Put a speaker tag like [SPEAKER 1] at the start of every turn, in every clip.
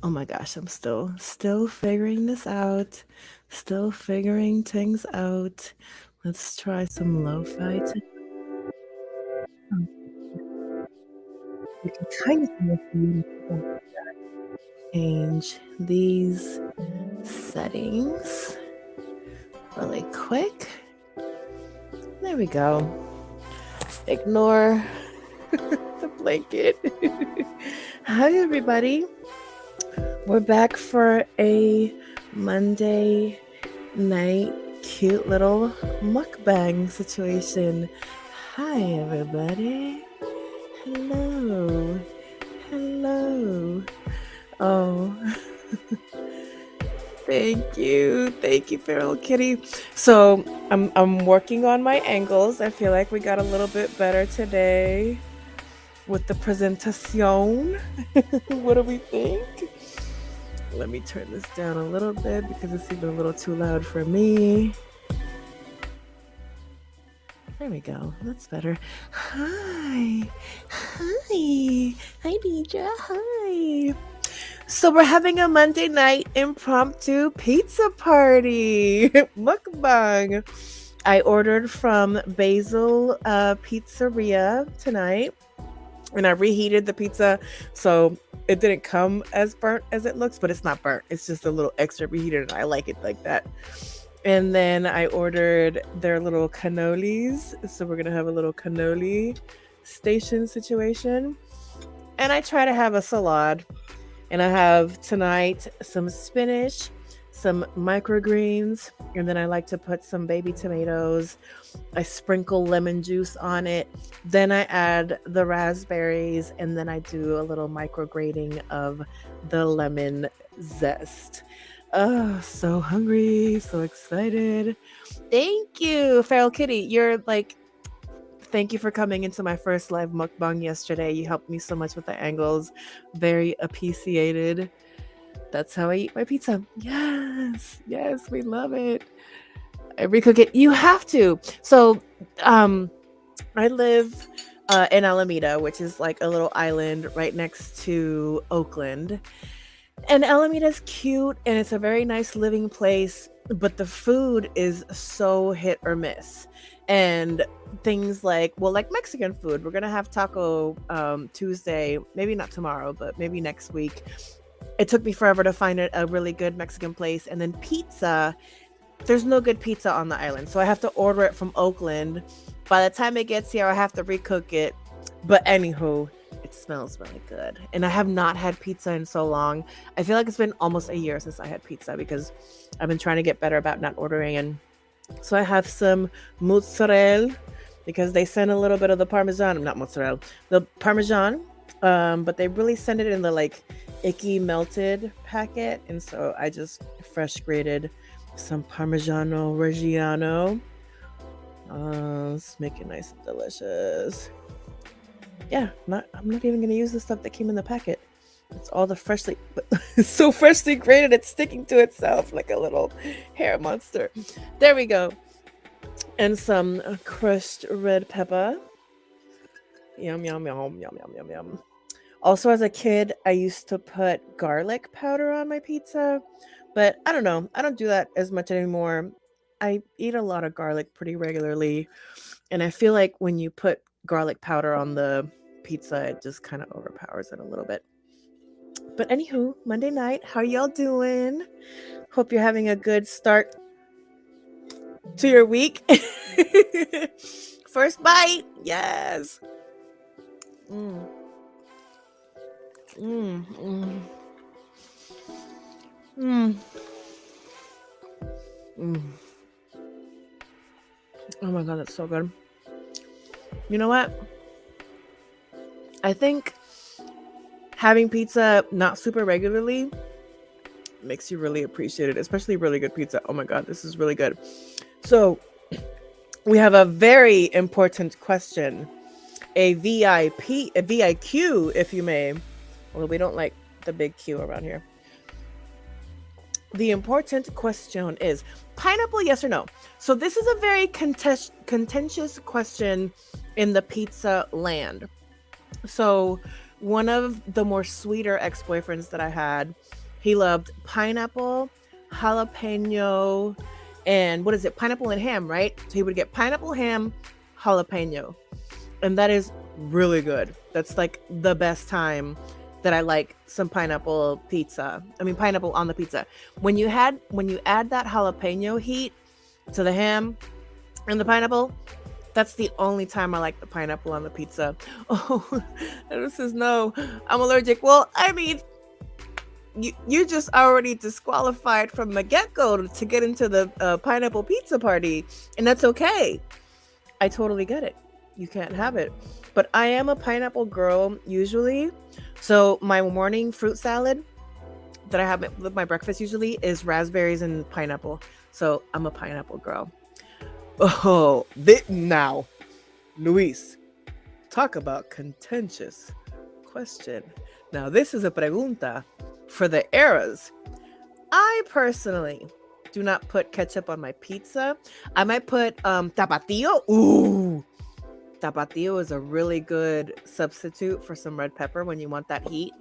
[SPEAKER 1] Oh my gosh, I'm still figuring this out. Still figuring things out. Let's try some lo-fi to you can kind of see if you change these settings really quick. There we go. Ignore the blanket. Hi, everybody. We're back for a Monday night cute little mukbang situation. Hi, everybody. Hello. Hello. Oh, thank you. Thank you, Feral Kitty. So I'm working on my angles. I feel like we got a little bit better today with the presentation. What do we think? Let me turn this down a little bit because it's even a little too loud for me. There we go. That's better. Hi. Hi. Hi, Deidre. Hi. So we're having a Monday night impromptu pizza party. Mukbang. I ordered from Basil Pizzeria tonight. And I reheated the pizza, so it didn't come as burnt as it looks, but it's not burnt. It's just a little extra reheated, and I like it like that. And then I ordered their little cannolis, so we're gonna have a little cannoli station situation. And I try to have a salad, and I have tonight some spinach, some microgreens, and then I like to put some baby tomatoes. I sprinkle lemon juice on it. Then I add the raspberries, and then I do a little micrograting of the lemon zest. Oh, so hungry, so excited. Thank you, Feral Kitty. You're like, thank you for coming into my first live mukbang yesterday. You helped me so much with the angles. Very appreciated. That's how I eat my pizza. Yes, yes, we love it. I recook it. You have to. So, I live in Alameda, which is like a little island right next to Oakland. And Alameda's cute and it's a very nice living place, but the food is so hit or miss. And things like, well, like Mexican food, we're gonna have taco Tuesday, maybe not tomorrow, but maybe next week. It took me forever to find a really good Mexican place. And then pizza, there's no good pizza on the island. So I have to order it from Oakland. By the time it gets here, I have to recook it. But anywho, it smells really good. And I have not had pizza in so long. I feel like it's been almost a year since I had pizza because I've been trying to get better about not ordering. And so I have some mozzarella because they send a little bit of the Parmesan, not mozzarella, the Parmesan. But they really send it in the like icky melted packet. And so I just fresh grated some Parmigiano Reggiano. Let's make it nice and delicious. Yeah, I'm not even gonna use the stuff that came in the packet. It's all the freshly, it's so freshly grated, it's sticking to itself like a little hair monster. There we go. And some crushed red pepper. Yum, yum, yum, yum, yum, yum, yum. Also, as a kid, I used to put garlic powder on my pizza, but I don't know. I don't do that as much anymore. I eat a lot of garlic pretty regularly, and I feel like when you put garlic powder on the pizza, it just kind of overpowers it a little bit. But anywho, Monday night, how y'all doing? Hope you're having a good start to your week. First bite, yes. Mm. Mm, mm, mm, mm. Oh my god, that's so good. You know what? I think having pizza not super regularly makes you really appreciate it, especially really good pizza. Oh my god, this is really good. So, we have a very important question. A VIP, a VIQ, if you may. Well, we don't like the big Q around here. The important question is pineapple, yes or no? So this is a very contentious question in the pizza land. So one of the more sweeter ex-boyfriends that I had, he loved pineapple, jalapeno, and what is it? Pineapple and ham, right? So he would get pineapple, ham, jalapeno. And that is really good. That's like the best time that I like some pineapple pizza. I mean pineapple on the pizza. When you add that jalapeno heat to the ham and the pineapple, that's the only time I like the pineapple on the pizza. Oh, this says no, I'm allergic. Well, I mean, you just already disqualified from the get-go to get into the pineapple pizza party, and that's okay. I totally get it. You can't have it. But I am a pineapple girl usually. So my morning fruit salad that I have with my breakfast usually is raspberries and pineapple. So I'm a pineapple girl. Oh, now, Luis, talk about contentious question. Now, this is a pregunta for the eras. I personally do not put ketchup on my pizza. I might put tapatio. Ooh, tapatio is a really good substitute for some red pepper when you want that heat.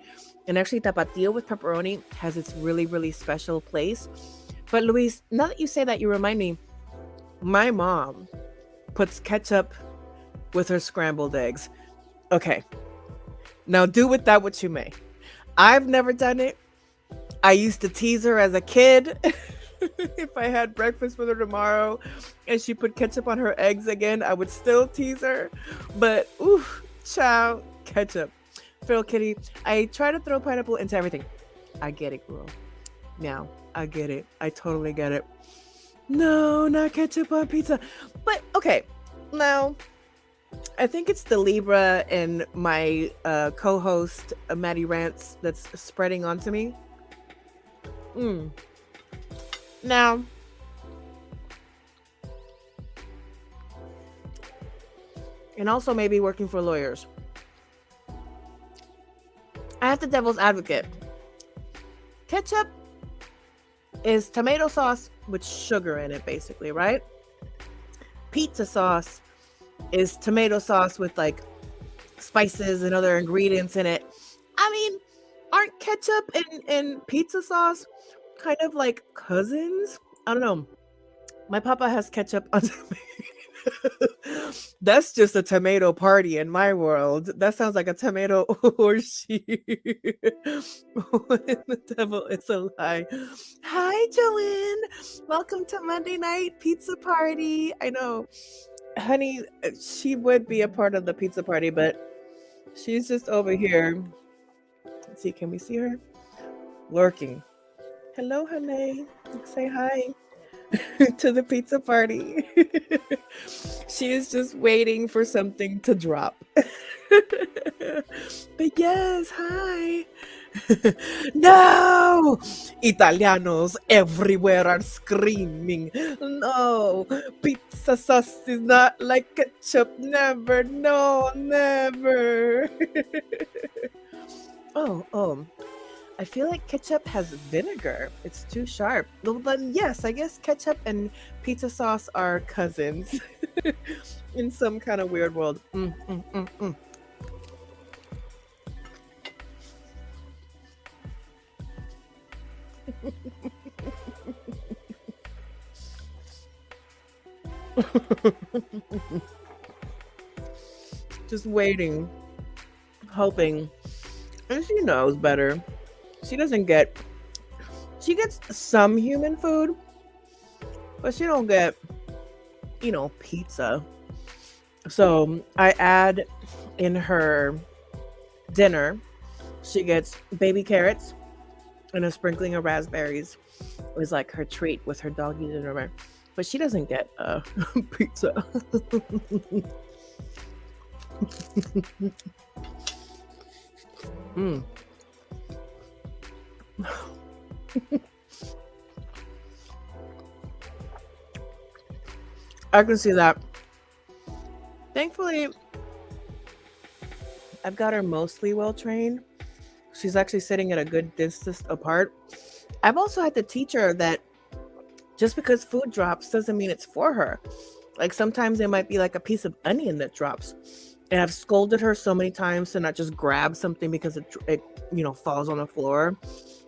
[SPEAKER 1] And actually, tapatio with pepperoni has its really, really special place. But Luis, now that you say that, you remind me, my mom puts ketchup with her scrambled eggs. Okay, now do with that what you may. I've never done it. I used to tease her as a kid. If I had breakfast with her tomorrow and she put ketchup on her eggs again, I would still tease her. But, oof, child, ketchup. Feral Kitty, I try to throw pineapple into everything. I get it, girl. Now, I get it. I totally get it. No, not ketchup on pizza. But, okay, now, I think it's the Libra and my co-host, Maddie Rants, that's spreading onto me. Now, and also maybe working for lawyers. I have the devil's advocate. Ketchup is tomato sauce with sugar in it, basically, right? Pizza sauce is tomato sauce with like spices and other ingredients in it. I mean, aren't ketchup and pizza sauce kind of like cousins? I don't know. My papa has ketchup on That's just a tomato party in my world. That sounds like a tomato orgy. The devil is a lie. Hi, Joanne. Welcome to Monday night pizza party. I know, honey, she would be a part of the pizza party, but she's just over here. Let's see, can we see her? Lurking. Hello, honey. Say hi to the pizza party. She is just waiting for something to drop. But yes, hi. No! Italianos everywhere are screaming. No, pizza sauce is not like ketchup. Never, no, never. Oh, I feel like ketchup has vinegar. It's too sharp. Well, then yes, I guess ketchup and pizza sauce are cousins in some kind of weird world. Just waiting, hoping, and she knows better. She gets some human food, but she don't get, pizza. So I add in her dinner, she gets baby carrots and a sprinkling of raspberries. It was like her treat with her doggy dinner, but she doesn't get pizza. I can see that. Thankfully, I've got her mostly well trained. She's actually sitting at a good distance apart. I've also had to teach her that just because food drops doesn't mean it's for her. Like sometimes it might be like a piece of onion that drops And I've scolded her so many times to not just grab something because it falls on the floor.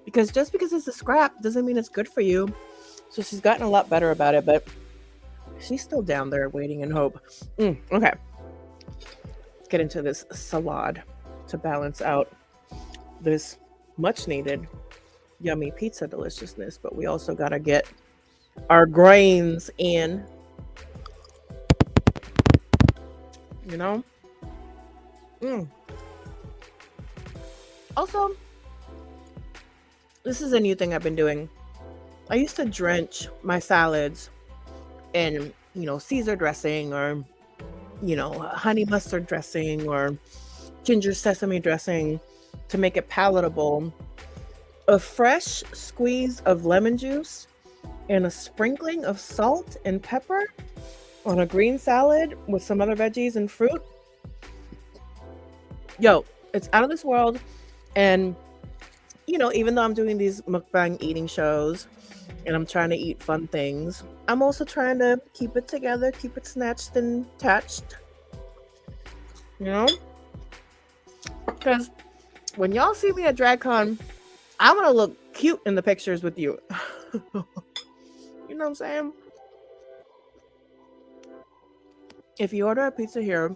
[SPEAKER 1] Because just because it's a scrap doesn't mean it's good for you. So she's gotten a lot better about it, but she's still down there waiting in hope. Okay. Let's get into this salad to balance out this much needed yummy pizza deliciousness. But we also got to get our grains in, you know? Also, this is a new thing I've been doing. I used to drench my salads in, Caesar dressing or, honey mustard dressing or ginger sesame dressing to make it palatable. A fresh squeeze of lemon juice and a sprinkling of salt and pepper on a green salad with some other veggies and fruit. Yo, it's out of this world. And, even though I'm doing these mukbang eating shows and I'm trying to eat fun things, I'm also trying to keep it together, keep it snatched and attached. Because when y'all see me at DragCon, I want to look cute in the pictures with you. You know what I'm saying? If you order a pizza here,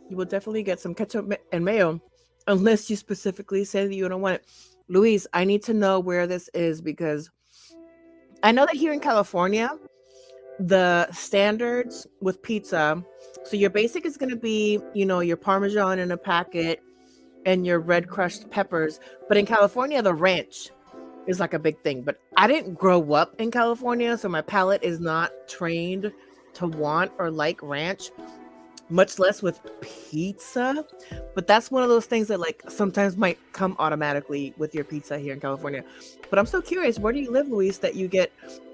[SPEAKER 1] you will definitely get some ketchup and mayo, unless you specifically say that you don't want it. Luis, I need to know where this is because I know that here in California, the standards with pizza, so your basic is going to be, your Parmesan in a packet and your red crushed peppers. But in California, the ranch is like a big thing. But I didn't grow up in California, so my palate is not trained to want or like ranch, much less with pizza. But that's one of those things that like sometimes might come automatically with your pizza here in California. But I'm so curious, where do you live, Luis, that you get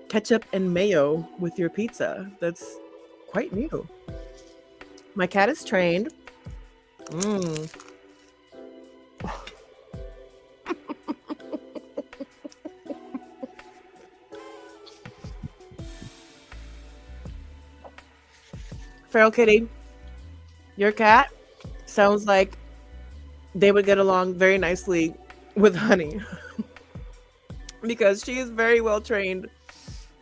[SPEAKER 1] ketchup and mayo with your pizza? That's quite new. My cat is trained. Feral Kitty, your cat sounds like they would get along very nicely with Honey because she is very well trained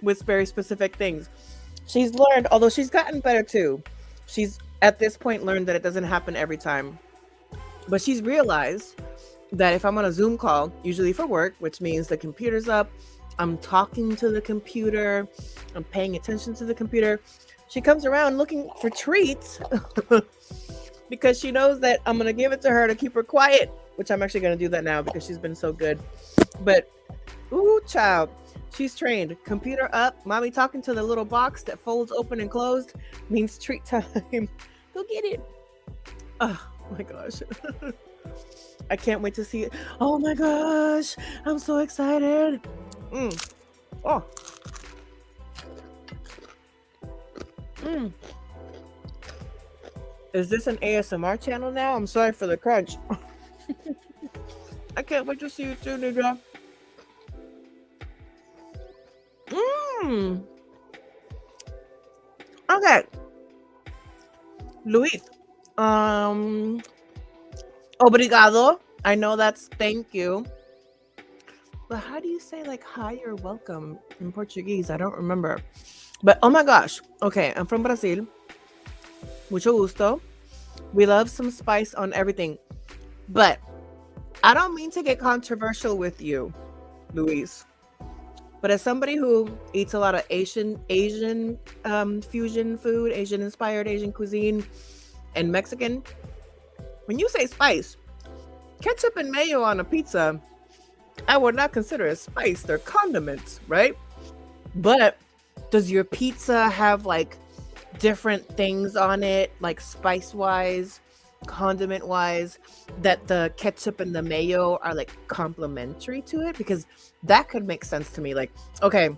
[SPEAKER 1] with very specific things. She's learned, although she's gotten better too. She's at this point learned that it doesn't happen every time. But she's realized that if I'm on a Zoom call, usually for work, which means the computer's up, I'm talking to the computer, I'm paying attention to the computer, she comes around looking for treats because she knows that I'm going to give it to her to keep her quiet, which I'm actually going to do that now because she's been so good. But, ooh, child, she's trained. Computer up, mommy talking to the little box that folds open and closed means treat time. Go get it. Oh my gosh. I can't wait to see it. Oh my gosh. I'm so excited. Oh. Is this an ASMR channel now? I'm sorry for the crunch. I can't wait to see you too, nigga. Okay. Luis. Obrigado. I know that's thank you. But how do you say like hi or welcome in Portuguese? I don't remember. But oh my gosh. Okay, I'm from Brazil. Mucho gusto. We love some spice on everything. But I don't mean to get controversial with you, Luis. But as somebody who eats a lot of Asian fusion food, Asian inspired Asian cuisine, and Mexican, when you say spice, ketchup and mayo on a pizza, I would not consider it spice. They're condiments, right? But does your pizza have like different things on it, like spice wise, condiment wise, that the ketchup and the mayo are like complementary to it? Because that could make sense to me. Like, okay,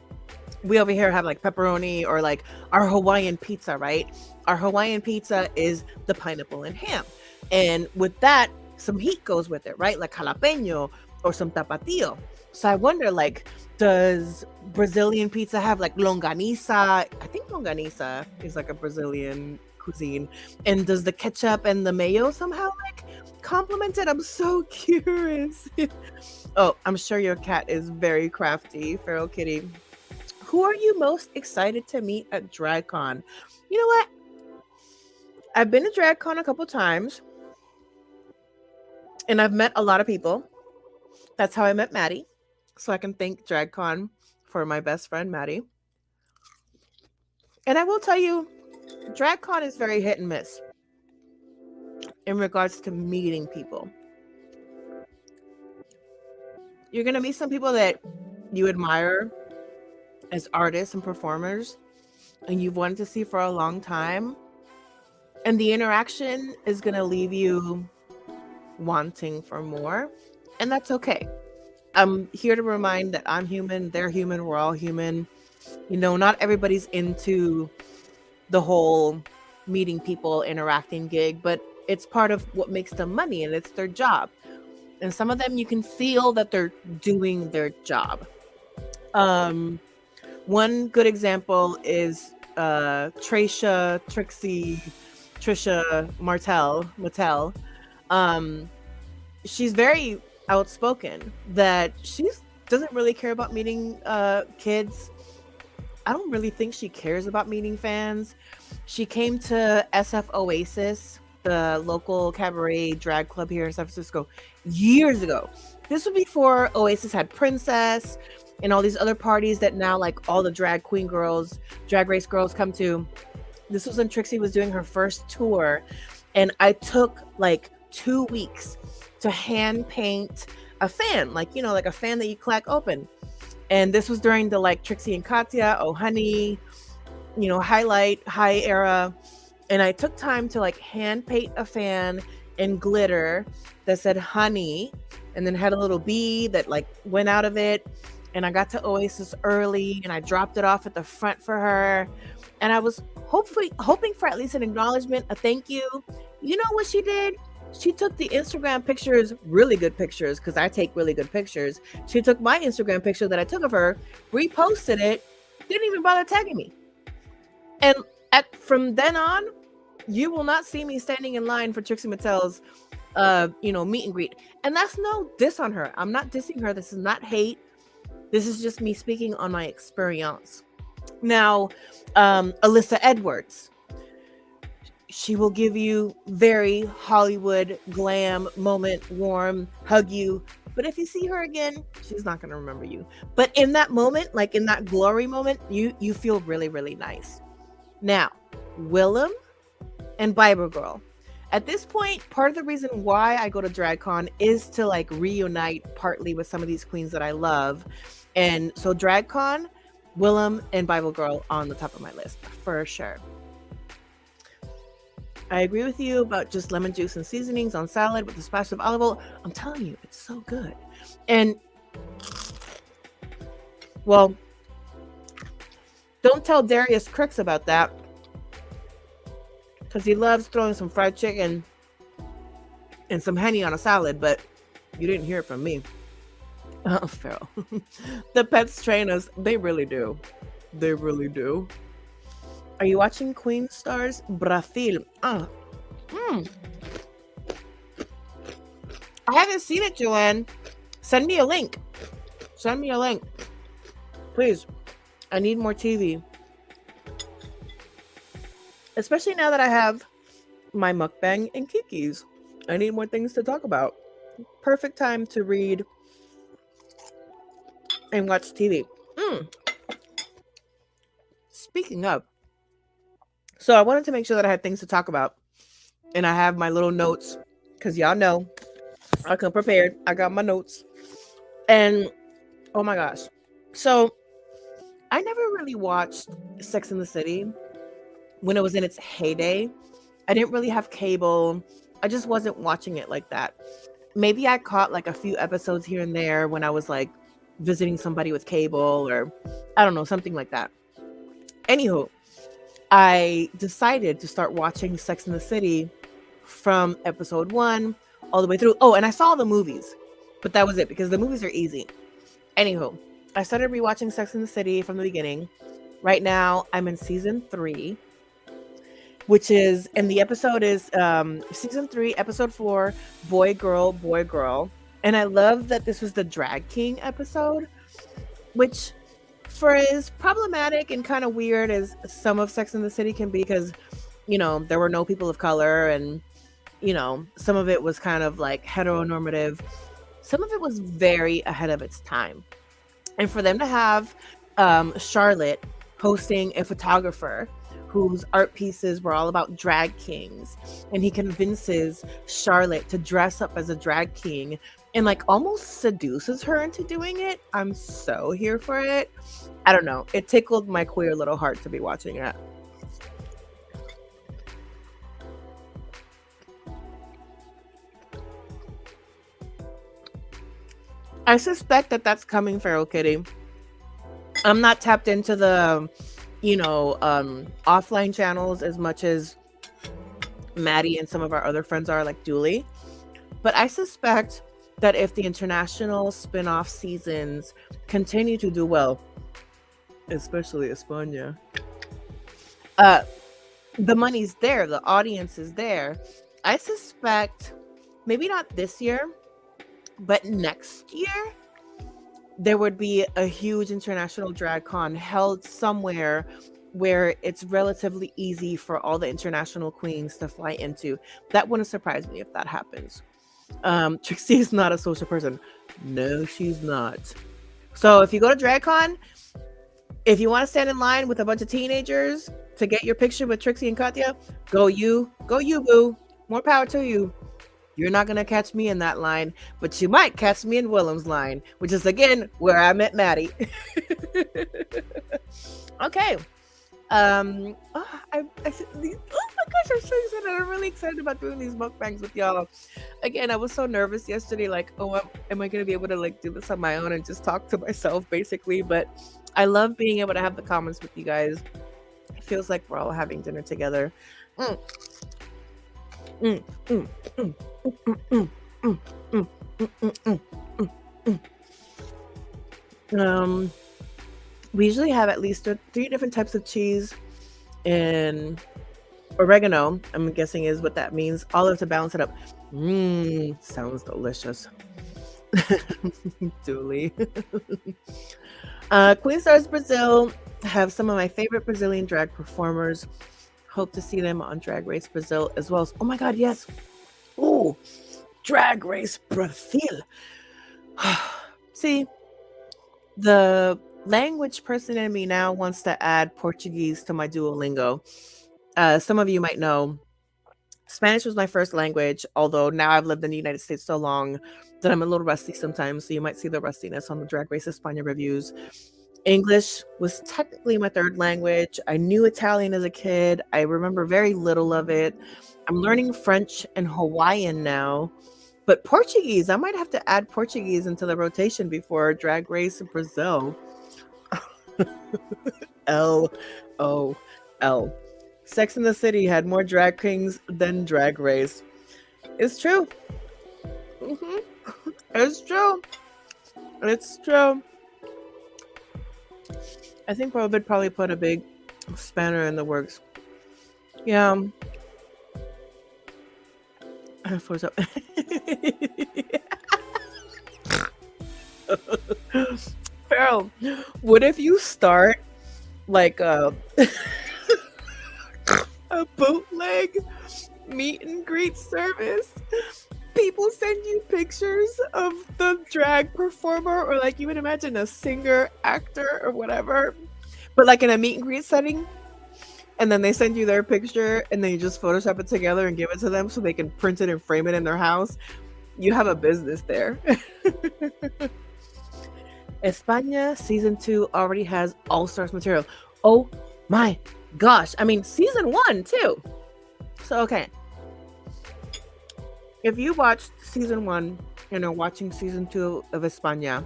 [SPEAKER 1] we over here have like pepperoni or like our Hawaiian pizza, right? Our Hawaiian pizza is the pineapple and ham. And with that, some heat goes with it, right? Like jalapeno or some tapatio. So I wonder, like, does Brazilian pizza have like longaniza? I think longaniza is like a Brazilian cuisine? And does the ketchup and the mayo somehow like complement it? I'm so curious. Oh, I'm sure your cat is very crafty, Feral Kitty. Who are you most excited to meet at DragCon? You know what? I've been to DragCon a couple times, and I've met a lot of people. That's how I met Maddie. So I can thank DragCon for my best friend, Maddie. And I will tell you, DragCon is very hit and miss in regards to meeting people. You're going to meet some people that you admire as artists and performers and you've wanted to see for a long time. And the interaction is going to leave you wanting for more. And that's okay. I'm here to remind that I'm human, they're human, we're all human. You know, not everybody's into the whole meeting people, interacting gig, but it's part of what makes them money and it's their job. And some of them you can feel that they're doing their job. One good example is Trisha Martell. She's very outspoken that she doesn't really care about meeting kids. I don't really think she cares about meeting fans. She came to SF Oasis, the local cabaret drag club here in San Francisco, years ago. This was before Oasis had Princess and all these other parties that now like all the drag queen girls, drag race girls come to. This was when Trixie was doing her first tour. And I took like 2 weeks to hand paint a fan, like, you know, like a fan that you crack open. And this was during the like Trixie and Katya, Oh Honey, you know, high era. And I took time to like hand paint a fan in glitter that said honey and then had a little bee that like went out of it. And I got to Oasis early and I dropped it off at the front for her. And I was hoping for at least an acknowledgement, a thank you. You know what she did? She took the Instagram pictures, really good pictures, because I take really good pictures. She took my Instagram picture that I took of her, reposted it, didn't even bother tagging me. And from then on, you will not see me standing in line for Trixie Mattel's, meet and greet. And that's no diss on her. I'm not dissing her. This is not hate. This is just me speaking on my experience. Now, Alyssa Edwards. She will give you very Hollywood glam moment, warm, hug you. But if you see her again, she's not going to remember you. But in that moment, like in that glory moment, you feel really, really nice. Now, Willem and Bible Girl. At this point, part of the reason why I go to DragCon is to like reunite partly with some of these queens that I love. And so DragCon, Willem and Bible Girl on the top of my list for sure. I agree with you about just lemon juice and seasonings on salad with a splash of olive oil. I'm telling you, it's so good. And, well, don't tell Darius Crooks about that because he loves throwing some fried chicken and some honey on a salad, but you didn't hear it from me. Oh, Phil. The pets train us. They really do. They really do. Are you watching Queen Stars Brazil? I haven't seen it, Joanne. Send me a link. Send me a link. Please. I need more TV. Especially now that I have my Mukbang and Kiki's. I need more things to talk about. Perfect time to read and watch TV. Speaking of, so I wanted to make sure that I had things to talk about. And I have my little notes. Because y'all know, I come prepared. I got my notes. And, oh my gosh. So, I never really watched Sex and the City when it was in its heyday. I didn't really have cable. I just wasn't watching it like that. Maybe I caught like a few episodes here and there when I was like visiting somebody with cable or I don't know, something like that. Anywho, I decided to start watching Sex and the City from episode 1 all the way through. Oh, and I saw the movies, but that was it because the movies are easy. Anywho, I started rewatching Sex and the City from the beginning. Right now, I'm in season 3. which is, and the episode is season 3, episode 4, boy, girl, boy, girl. And I love that this was the drag king episode, which for as problematic and kind of weird as some of Sex and the City can be, because, you know, there were no people of color and, you know, some of it was kind of like heteronormative. Some of it was very ahead of its time. And for them to have Charlotte hosting a photographer whose art pieces were all about drag kings, and he convinces Charlotte to dress up as a drag king and like almost seduces her into doing it. I'm so here for it. I don't know. It tickled my queer little heart to be watching it. I suspect that that's coming, Feral Kitty. I'm not tapped into the, you know, offline channels as much as Maddie and some of our other friends are, like Julie. But I suspect that if the international spin-off seasons continue to do well, especially España, the money's there, the audience is there. I suspect maybe not this year, but next year there would be a huge international drag con held somewhere where it's relatively easy for all the international queens to fly into. That wouldn't surprise me if that happens. Trixie is not a social person. No, she's not. So if you go to DragCon, if you want to stand in line with a bunch of teenagers to get your picture with Trixie and Katya, go you, boo. More power to you. You're not going to catch me in that line, but you might catch me in Willem's line, which is, again, where I met Maddie. Okay. Oh my gosh, I'm so excited. I'm really excited about doing these mukbangs with y'all. Again, I was so nervous yesterday, like, oh, am I going to be able to, like, do this on my own and just talk to myself, basically? But I love being able to have the comments with you guys. It feels like we're all having dinner together. Mm. Mm, mm, mm. We usually have at least 3 different types of cheese and oregano, I'm guessing is what that means. Olive to balance it up. Sounds delicious. Julie. Queen Stars Brazil have some of my favorite Brazilian drag performers. Hope to see them on Drag Race Brazil as well as, oh my god, yes. Oh, Drag Race Brazil. See, the language person in me now wants to add Portuguese to my Duolingo. Some of you might know Spanish was my first language, although now I've lived in the United States so long that I'm a little rusty sometimes, so you might see the rustiness on the Drag Race España reviews. English was technically my 3rd language. I knew Italian as a kid. I remember very little of it. I'm learning French and Hawaiian now. But Portuguese, I might have to add Portuguese into the rotation before Drag Race Brazil. LOL. Sex and the City had more drag kings than Drag Race. It's true. It's true. It's true. I think COVID probably put a big spanner in the works. Yeah. What's up? Farrell, what if you start like a bootleg meet and greet service? People send you pictures of the drag performer, or like you would imagine a singer, actor, or whatever, but like in a meet and greet setting. And then they send you their picture and then you just Photoshop it together and give it to them so they can print it and frame it in their house. You have a business there. España season 2 already has all-stars material. Oh my gosh. I mean, season 1 too. So, okay. If you watched season 1 and are watching season 2 of España,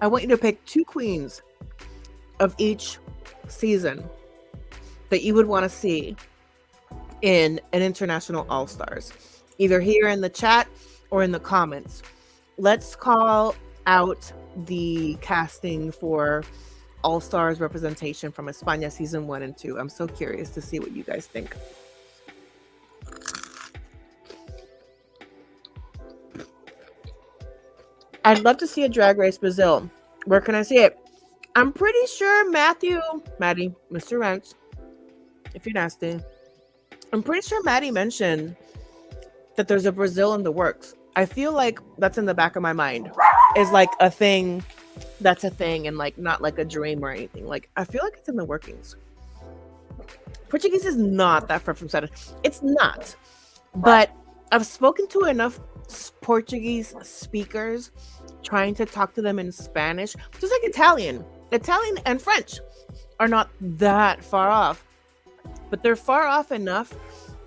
[SPEAKER 1] I want you to pick 2 queens of each season that you would want to see in an international all-stars, either here in the chat or in the comments. Let's call out the casting for all-stars representation from España season 1 and 2. I'm so curious to see what you guys think. I'd love to see a Drag Race Brazil. Where can I see it? I'm pretty sure Maddie, Mr. Rents, if you're nasty, I'm pretty sure Maddie mentioned that there's a Brazil in the works. I feel like that's in the back of my mind. Is like a thing, that's a thing, and like not like a dream or anything. Like I feel like it's in the workings. Portuguese is not that far from Spanish. It's not. But I've spoken to enough Portuguese speakers trying to talk to them in Spanish, just like Italian. Italian and French are not that far off, but they're far off enough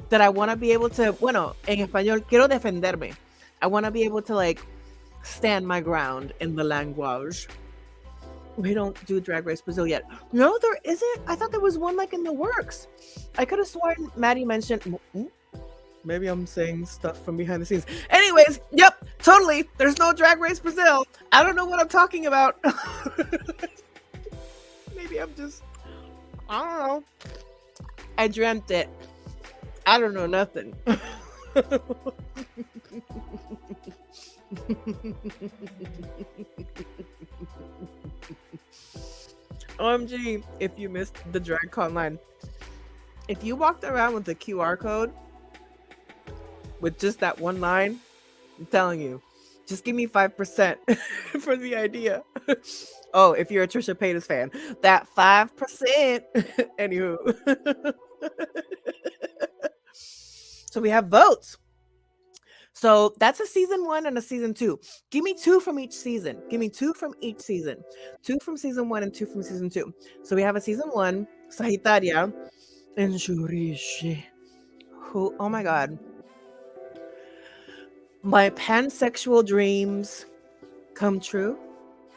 [SPEAKER 1] that I want to be able to, bueno, en español, quiero defenderme. I want to be able to like stand my ground in the language. We don't do Drag Race Brazil yet. No, there isn't. I thought there was one like in the works. I could have sworn Maddie mentioned. Maybe I'm saying stuff from behind the scenes. Anyways, yep, totally. There's no Drag Race Brazil. I don't know what I'm talking about. Maybe I'm just, I don't know. I dreamt it. I don't know nothing. OMG, if you missed the DragCon line. If you walked around with the QR code with just that one line, I'm telling you, just give me 5% for the idea. Oh, if you're a Trisha Paytas fan, that 5%. Anywho. So we have votes. So that's a season 1 and a season 2. Give me 2 from each season. Give me 2 from each season. 2 from season 1 and 2 from season 2. So we have a season 1, Sagittaria and Jurishi. Who, oh my God. My pansexual dreams come true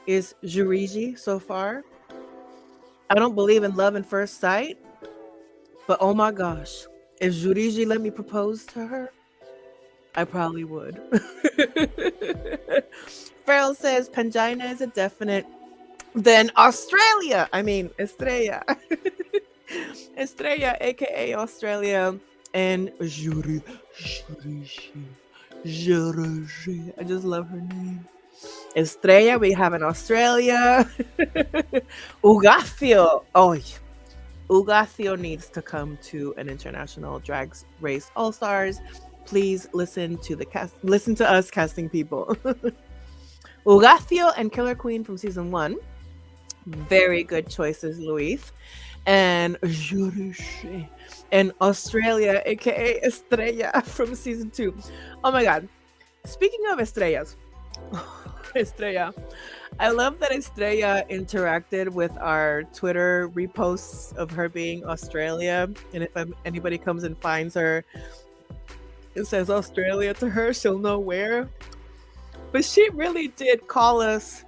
[SPEAKER 1] is Juriji so far. I don't believe in love at first sight, but oh my gosh, if Juriji let me propose to her, I probably would. Farrell says Pangina is a definite. Then Australia. I mean, Estrella. Estrella, aka Australia, and Juriji. I just love her name. Estrella, we have in Australia. Ugacio. Oh, Ugacio needs to come to an international drag race all-stars. Please listen to the cast. Listen to us casting people. Ugacio and Killer Queen from season 1. Very good choices, Luis. And Jurishi and Australia, aka Estrella from season 2. Oh my God. Speaking of Estrellas, Estrella, I love that Estrella interacted with our Twitter reposts of her being Australia. And if anybody comes and finds her, it says Australia to her, she'll know where. But she really did call us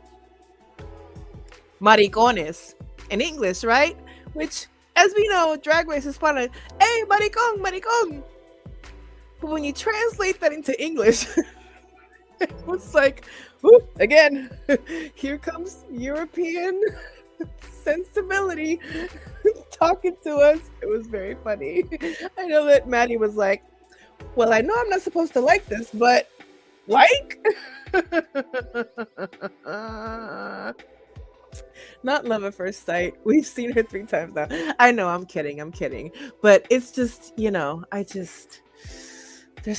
[SPEAKER 1] maricones in English, right? Which, as we know, Drag Race is Spanish. Hey, maricón, maricón. But when you translate that into English, it's like, whoop, again, here comes European sensibility talking to us. It was very funny. I know that Maddie was like, well, I know I'm not supposed to like this, but like? Not love at first sight. We've seen her 3 times now. I know, I'm kidding. But it's just, there's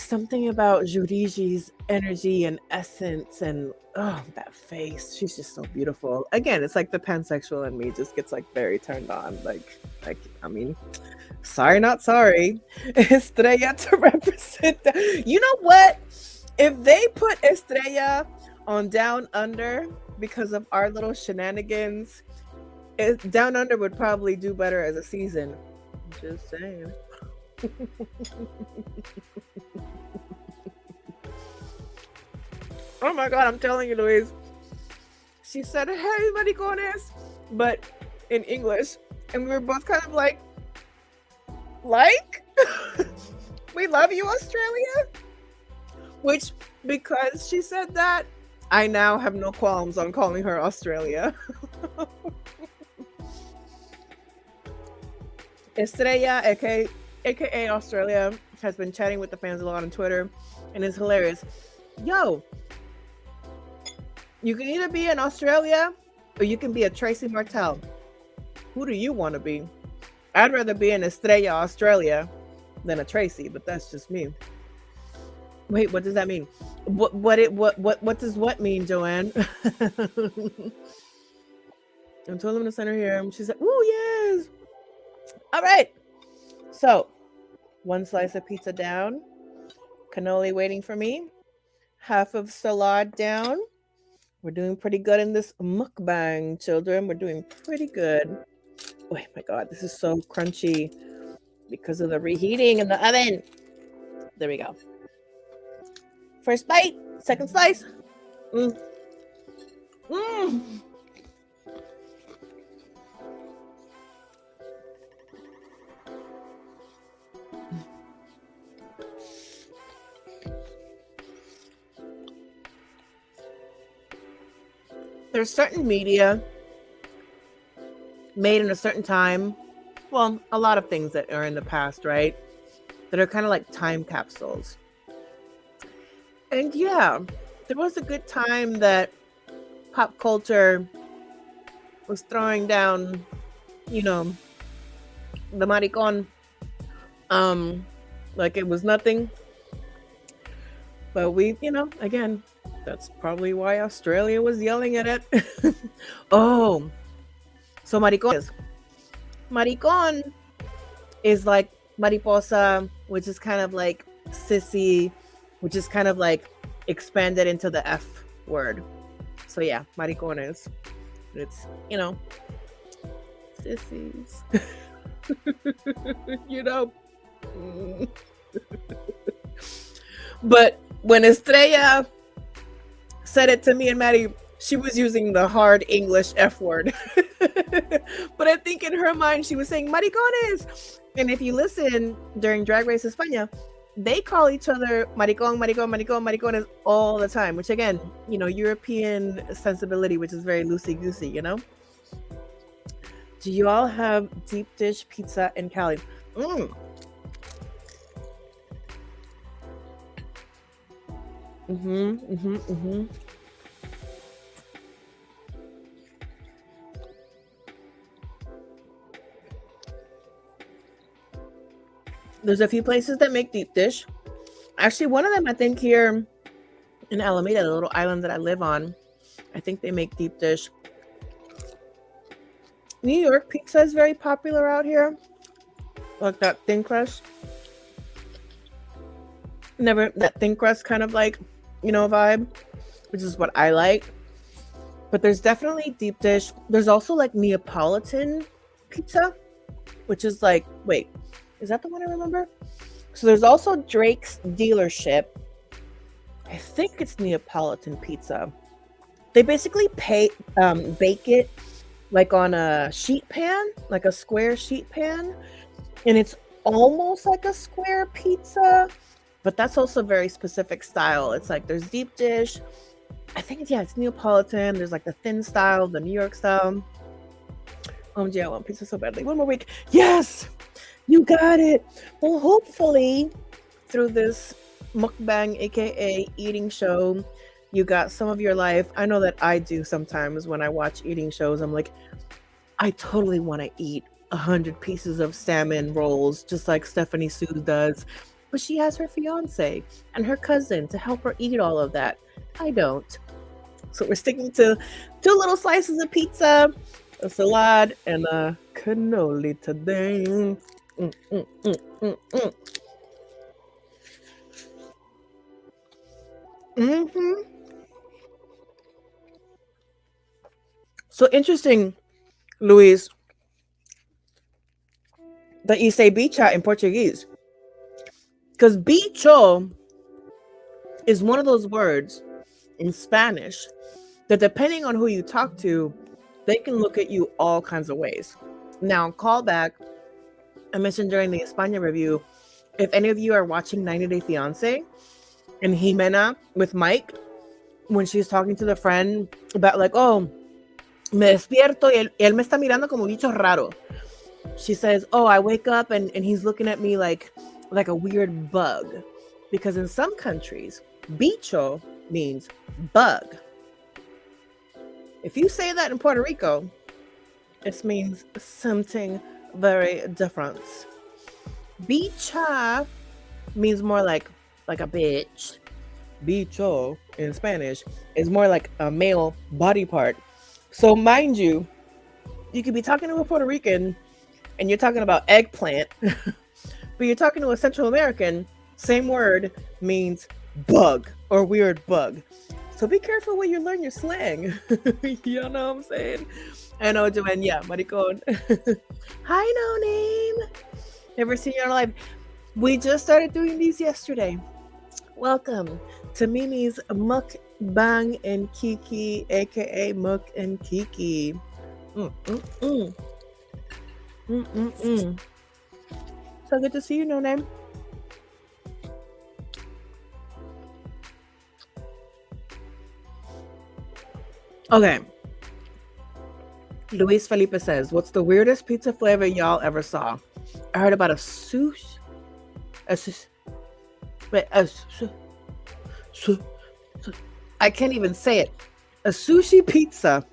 [SPEAKER 1] something about Juriji's energy and essence and, oh, that face. She's just so beautiful. Again, it's like the pansexual in me just gets like very turned on. Like, I mean, sorry, not sorry. Estrella to represent. You know what? If they put Estrella on Down Under because of our little shenanigans, Down Under would probably do better as a season. Just saying. Oh my God, I'm telling you, Louise. She said, hey, maricones, but in English. And we were both kind of like, we love you, Australia? Which, because she said that, I now have no qualms on calling her Australia. Estrella, aka Australia, has been chatting with the fans a lot on Twitter, and it's hilarious. Yo, you can either be in Australia or you can be a Tracy Martel. Who do you want to be? I'd rather be in Estrella, Australia, than a Tracy, but that's just me. Wait, what does that mean? What does what mean, Joanne? I told him to send her here. She said, "Ooh, yes." All right. So, one slice of pizza down. Cannoli waiting for me. Half of salad down. We're doing pretty good in this mukbang, children. We're doing pretty good. Oh my God, this is so crunchy because of the reheating in the oven. There we go. First bite, second slice. Mm. Mm. There's certain media made in a certain time. Well, a lot of things that are in the past, right? That are kind of like time capsules. And yeah, there was a good time that pop culture was throwing down, the maricon, like it was nothing. But we, again, that's probably why Australia was yelling at it. Oh, so maricon is like mariposa, which is kind of like sissy, which is kind of like expanded into the F word. So yeah, maricones. It's, sissies. But when Estrella said it to me and Maddie, she was using the hard English F word. But I think in her mind, she was saying maricones. And if you listen during Drag Race España, they call each other maricón, maricón, maricón, maricones all the time, which again, European sensibility, which is very loosey-goosey, Do you all have deep dish pizza in Cali? There's a few places that make deep dish. Actually, one of them, I think here in Alameda, the little island that I live on, I think they make deep dish. New York pizza is very popular out here. Like that thin crust. Never that thin crust kind of like, vibe, which is what I like. But there's definitely deep dish. There's also like Neapolitan pizza, which is like, wait, is that the one I remember? So there's also Drake's Dealership. I think it's Neapolitan pizza. They basically bake it like on a sheet pan, like a square sheet pan. And it's almost like a square pizza, but that's also very specific style. It's like there's deep dish. I think, it's Neapolitan. There's like the thin style, the New York style. OMG, I want pizza so badly. One more week. Yes! You got it. Well, hopefully through this mukbang, aka eating show, you got some of your life. I know that I do sometimes when I watch eating shows. I'm like, I totally want to eat 100 pieces of salmon rolls, just like Stephanie Sue does. But she has her fiance and her cousin to help her eat all of that. I don't. So we're sticking to 2 little slices of pizza, a salad, and a cannoli today. So interesting, Luis, that you say bicha in Portuguese. Because bicho is one of those words in Spanish that depending on who you talk to, they can look at you all kinds of ways. Now, callback, I mentioned during the España review, if any of you are watching 90 Day Fiancé and Jimena with Mike, when she's talking to the friend about like, oh, me despierto y él me está mirando como bicho raro. She says, "Oh, I wake up and he's looking at me like a weird bug." Because in some countries, bicho means bug. If you say that in Puerto Rico, it means something very different. Bicha means more like a bitch. Bicho in Spanish is more like a male body part. So mind you, you could be talking to a Puerto Rican and you're talking about eggplant, but you're talking to a Central American, same word means bug or weird bug. So be careful when you learn your slang. You know what I'm saying? I know, Joanne. Yeah, maricon. Hi, No Name. Never seen you in live. We just started doing these yesterday. Welcome to Mimi's Mukbang and Kiki, aka Muk and Kiki. So good to see you, No Name. Okay. Luis Felipe says, "What's the weirdest pizza flavor y'all ever saw?" I heard about a sushi. I can't even say it. A sushi pizza.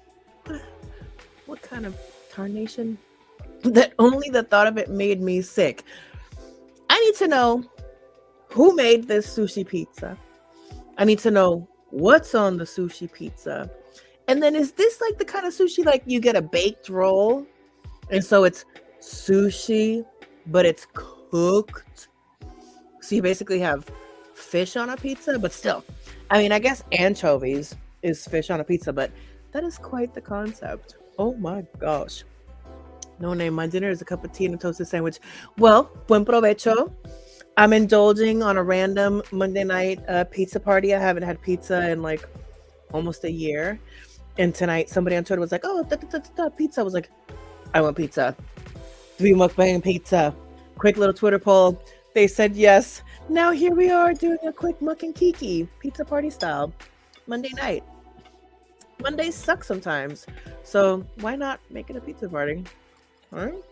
[SPEAKER 1] What kind of carnation? That only the thought of it made me sick. I need to know who made this sushi pizza. I need to know what's on the sushi pizza. And then is this like the kind of sushi like you get a baked roll? And so it's sushi, but it's cooked. So you basically have fish on a pizza, but still. I mean, I guess anchovies is fish on a pizza, but that is quite the concept. Oh my gosh. No Name, my dinner is a cup of tea and a toasted sandwich. Well, buen provecho. I'm indulging on a random Monday night pizza party. I haven't had pizza in like almost a year. And tonight, somebody on Twitter was like, "Oh, pizza." I was like, "I want pizza. 3 mukbang pizza." Quick little Twitter poll. They said yes. Now here we are doing a quick Muk and Kiki pizza party style Monday night. Mondays suck sometimes, so why not make it a pizza party? All right.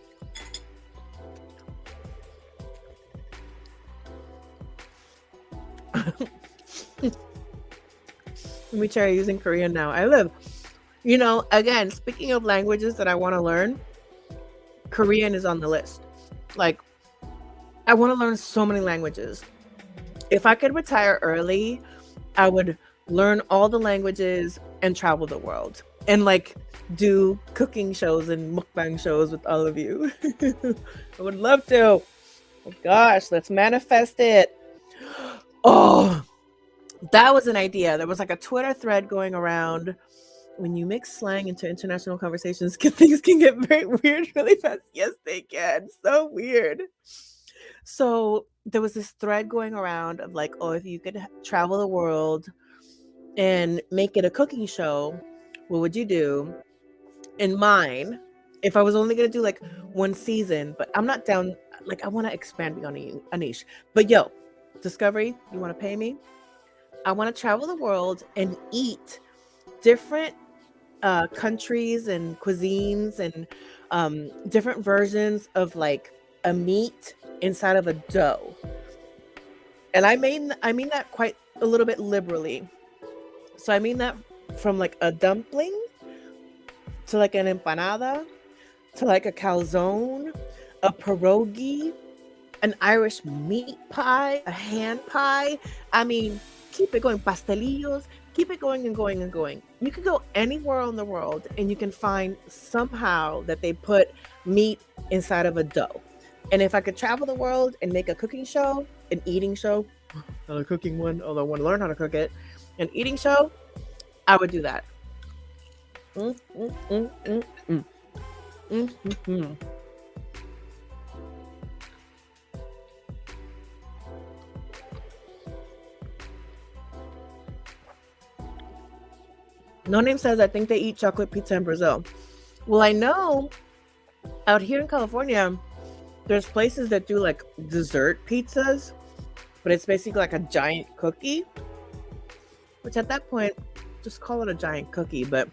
[SPEAKER 1] Let me try using Korean now. I live. Again, speaking of languages that I want to learn, Korean is on the list. Like, I want to learn so many languages. If I could retire early, I would learn all the languages and travel the world and like do cooking shows and mukbang shows with all of you. I would love to. Oh gosh, let's manifest it. Oh, that was an idea. There was like a Twitter thread going around. When you mix slang into international conversations, things can get very weird really fast. Yes, they can. So weird. So there was this thread going around of like, oh, if you could travel the world and make it a cooking show, what would you do? In mine, if I was only going to do like one season, but I'm not down, like I want to expand beyond a niche. But yo, Discovery, you want to pay me? I want to travel the world and eat different countries and cuisines and different versions of like a meat inside of a dough. And I mean that quite a little bit liberally. So I mean that from like a dumpling to like an empanada to like a calzone, a pierogi, an Irish meat pie, a hand pie. I mean, keep it going, pastelillos, keep it going and going and going. You can go anywhere in the world and you can find somehow that they put meat inside of a dough. And if I could travel the world and make a cooking show, an eating show, not a cooking one, although I want to learn how to cook it, an eating show, I would do that. No Name says, I think they eat chocolate pizza in Brazil. Well, I know out here in California, there's places that do like dessert pizzas, but it's basically like a giant cookie, which at that point, just call it a giant cookie. But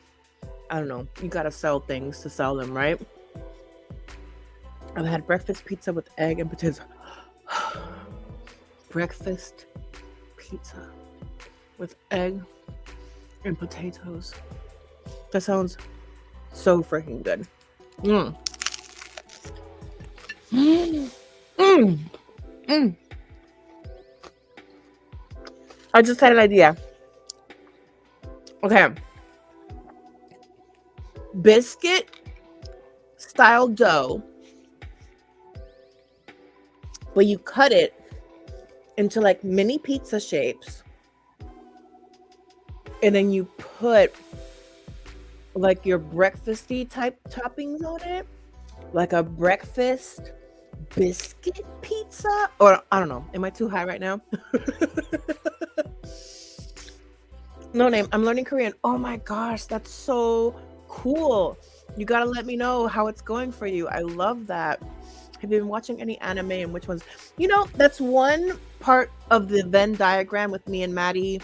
[SPEAKER 1] I don't know, you gotta sell things to sell them, right? I've had breakfast pizza with egg and potatoes. Breakfast pizza with egg and potatoes. That sounds so freaking good. Mm. Mm. Mm. Mm. I just had an idea. Okay. Biscuit style dough, but you cut it into like mini pizza shapes, and then you put like your breakfasty type toppings on it, like a breakfast biscuit pizza. Or I don't know, am I too high right now? No name, I'm learning Korean. Oh my gosh, that's so cool. You gotta let me know how it's going for you. I love that. Have you been watching any anime, and which ones? You know, that's one part of the Venn diagram with me and Maddie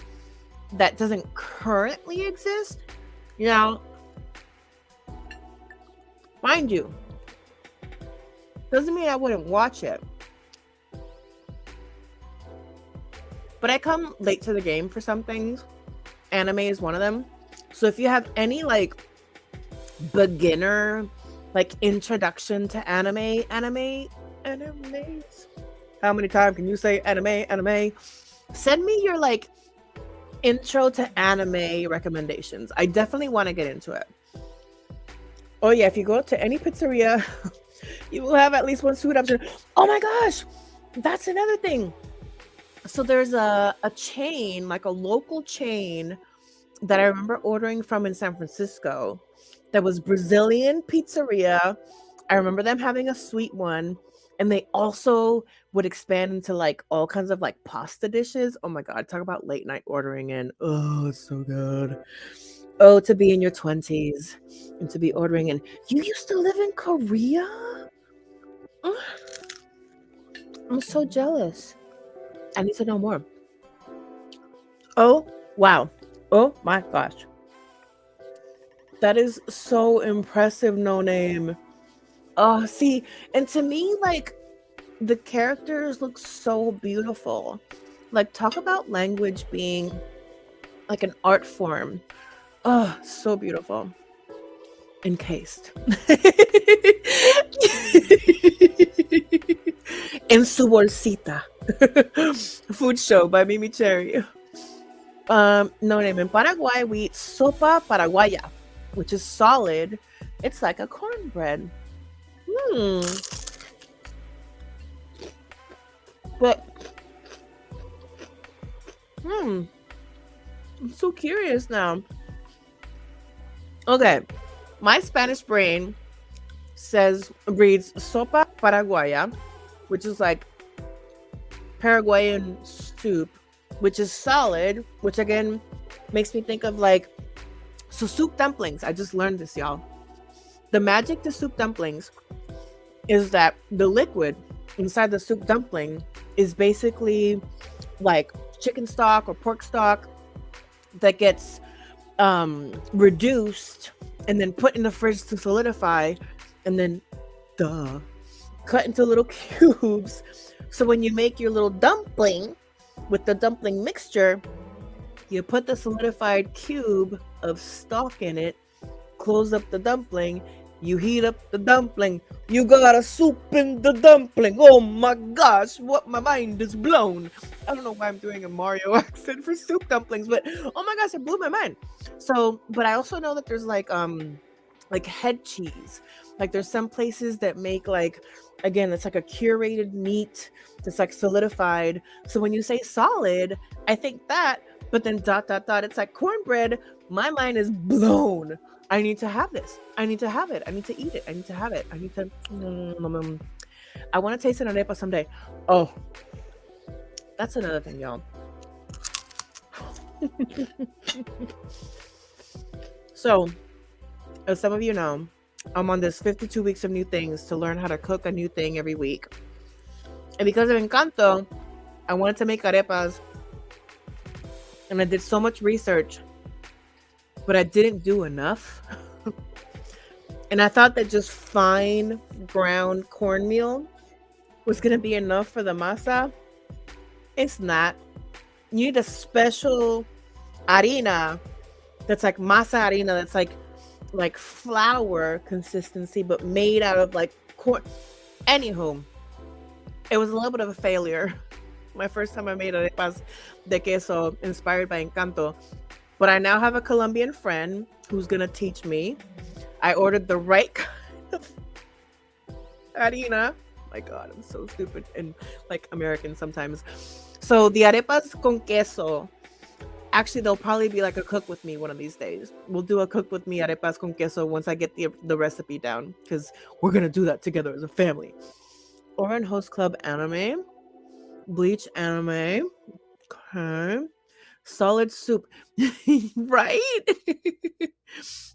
[SPEAKER 1] that doesn't currently exist. You know, mind you, doesn't mean I wouldn't watch it. But I come late to the game for some things. Anime is one of them. So if you have any like beginner, like introduction to animes. How many times can you say anime? Send me your like intro to anime recommendations. I definitely want to get into it. Oh yeah, if you go to any pizzeria, you will have at least one food option. Oh my gosh, that's another thing. So there's a chain, like a local chain that I remember ordering from in San Francisco that was Brazilian pizzeria. I remember them having a sweet one, and they also would expand into like all kinds of like pasta dishes. Oh my God, talk about late night ordering in. Oh, it's so good. Oh, to be in your 20s and to be ordering in. You used to live in Korea? Oh, I'm so jealous. I need to know more. Oh, wow. Oh my gosh. That is so impressive, No Name. Oh, see, and to me, like, the characters look so beautiful. Like, talk about language being like an art form. Oh, so beautiful. Encased. En su bolsita. Food show by Mimi Cherry. No name. In Paraguay, we eat sopa paraguaya, which is solid. It's like a cornbread. But, I'm so curious now. Okay, my Spanish brain reads sopa paraguaya, which is like Paraguayan soup, which is solid, which again makes me think of like, so soup dumplings. I just learned this, y'all. The magic to soup dumplings is that the liquid inside the soup dumpling is basically like chicken stock or pork stock that gets reduced and then put in the fridge to solidify, and then cut into little cubes. So when you make your little dumpling with the dumpling mixture, you put the solidified cube of stock in it, close up the dumpling, you heat up the dumpling, you got a soup in the dumpling. Oh my gosh, what, my mind is blown. I don't know why I'm doing a Mario accent for soup dumplings, but oh my gosh, it blew my mind. So, but I also know that there's like head cheese. Like there's some places that make like, again, it's like a curated meat that's like solidified. So when you say solid, I think that, but then ... it's like cornbread. My mind is blown. I need to have this. I need to have it. I need to eat it. I need to have it. I need to. I want to taste an arepa someday. Oh, that's another thing, y'all. So, as some of you know, I'm on this 52 weeks of new things to learn how to cook a new thing every week. And because of Encanto, I wanted to make arepas. And I did so much research, but I didn't do enough. And I thought that just fine ground cornmeal was gonna be enough for the masa. It's not. You need a special harina that's like masa harina that's like flour consistency, but made out of like corn. Anywho, it was a little bit of a failure. My first time I made arepas de queso inspired by Encanto. But I now have a Colombian friend who's gonna teach me. I ordered the right kind of harina. My God, I'm so stupid and like American sometimes. So the arepas con queso. Actually, they'll probably be like a cook with me one of these days. We'll do a cook with me arepas con queso once I get the recipe down, because we're gonna do that together as a family. Oran Host Club anime, Bleach anime, okay, solid soup, right?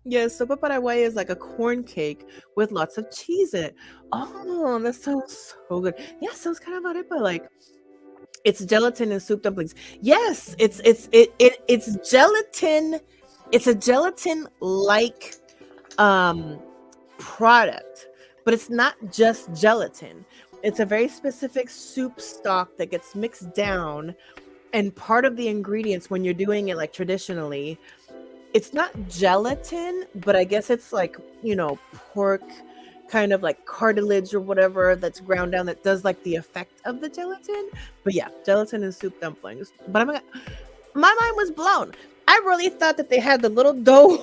[SPEAKER 1] Yes, sopa paraguay is like a corn cake with lots of cheese in it. Oh, that sounds so good. Yeah, sounds kind of arepa like. It's gelatin and soup dumplings. Yes, it's gelatin. It's a gelatin like um product, but it's not just gelatin. It's a very specific soup stock that gets mixed down, and part of the ingredients when you're doing it like traditionally, it's not gelatin, but I guess it's like, pork kind of like cartilage or whatever that's ground down that does like the effect of the gelatin. But yeah, gelatin and soup dumplings. But my mind was blown. I really thought that they had the little dough.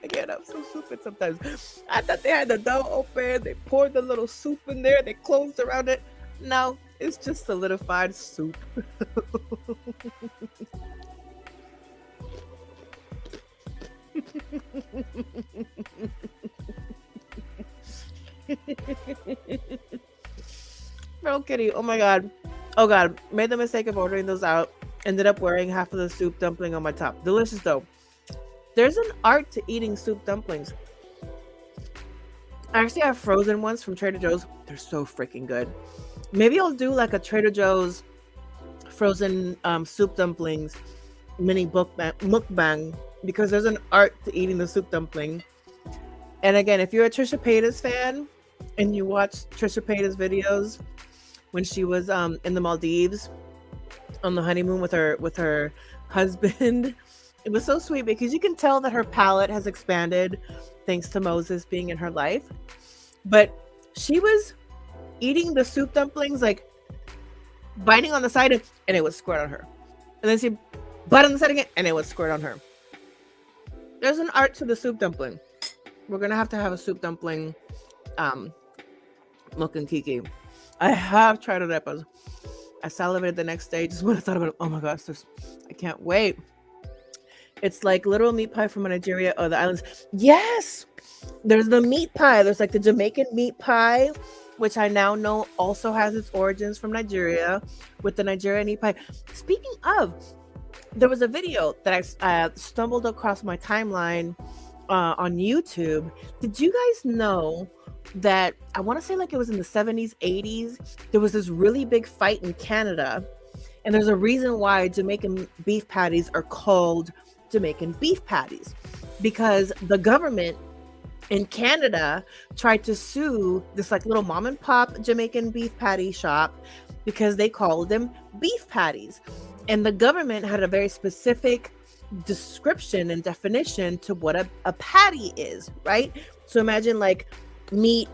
[SPEAKER 1] Again, I'm so stupid sometimes. I thought they had the dough open. They poured the little soup in there. They closed around it. No, it's just solidified soup. Little kitty. Oh my God. Oh God. Made the mistake of ordering those out. Ended up wearing half of the soup dumpling on my top. Delicious though. There's an art to eating soup dumplings. I actually have frozen ones from Trader Joe's. They're so freaking good. Maybe I'll do like a Trader Joe's frozen soup dumplings mini mukbang, because there's an art to eating the soup dumpling. And again, if you're a Trisha Paytas fan and you watch Trisha Paytas videos when she was in the Maldives on the honeymoon with her husband, it was so sweet because you can tell that her palate has expanded thanks to Moses being in her life. But she was eating the soup dumplings, like biting on the side, and it would squirt on her. And then she bite on the side again, and it would squirt on her. There's an art to the soup dumpling. We're gonna have to have a soup dumpling Muk Kiki. I have tried arepas. I salivated the next day just when I thought about it. Oh my gosh, I can't wait. It's like literal meat pie from Nigeria or the islands. Yes! There's the meat pie. There's like the Jamaican meat pie, which I now know also has its origins from Nigeria, with the Nigerian meat pie. Speaking of, there was a video that I stumbled across my timeline on YouTube. Did you guys know that, I want to say like it was in the 70s, 80s, there was this really big fight in Canada, and there's a reason why Jamaican beef patties are called Jamaican beef patties, because the government in Canada tried to sue this like little mom and pop Jamaican beef patty shop because they called them beef patties, and the government had a very specific description and definition to what a patty is, right? So imagine like meat